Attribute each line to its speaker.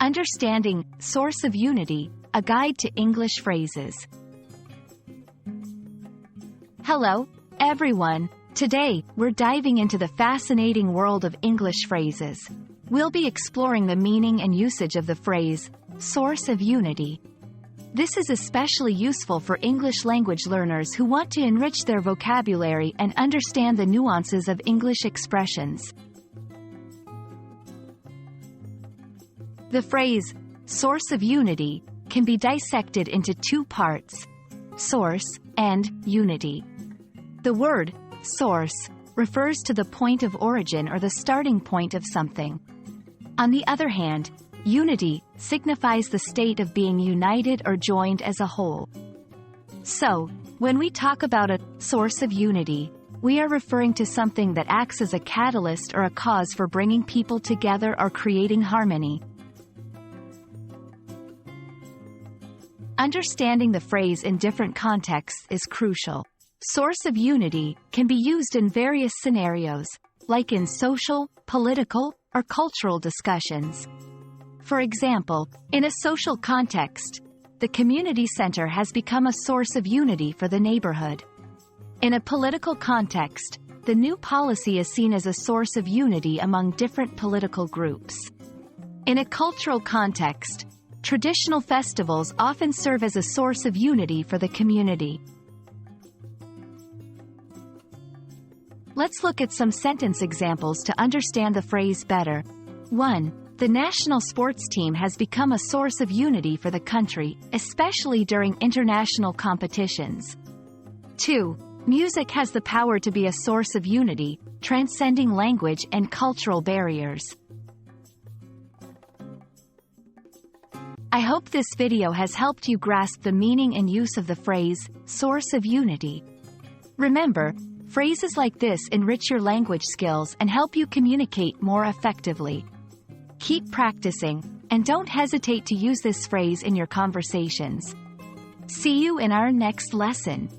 Speaker 1: Understanding Source of Unity, a guide to English phrases. Hello, everyone. Today, we're diving into the fascinating world of English phrases. We'll be exploring the meaning and usage of the phrase, source of unity. This is especially useful for English language learners who want to enrich their vocabulary and understand the nuances of English expressions. The phrase, source of unity, can be dissected into two parts, source and unity. The word, source, refers to the point of origin or the starting point of something. On the other hand, unity signifies the state of being united or joined as a whole. So, when we talk about a source of unity, we are referring to something that acts as a catalyst or a cause for bringing people together or creating harmony. Understanding the phrase in different contexts is crucial. Source of unity can be used in various scenarios, like in social, political, or cultural discussions. For example, in a social context, the community center has become a source of unity for the neighborhood. In a political context, the new policy is seen as a source of unity among different political groups. In a cultural context, traditional festivals often serve as a source of unity for the community. Let's look at some sentence examples to understand the phrase better. 1. The national sports team has become a source of unity for the country, especially during international competitions. 2. Music has the power to be a source of unity, transcending language and cultural barriers. I hope this video has helped you grasp the meaning and use of the phrase, source of unity. Remember, phrases like this enrich your language skills and help you communicate more effectively. Keep practicing, and don't hesitate to use this phrase in your conversations. See you in our next lesson.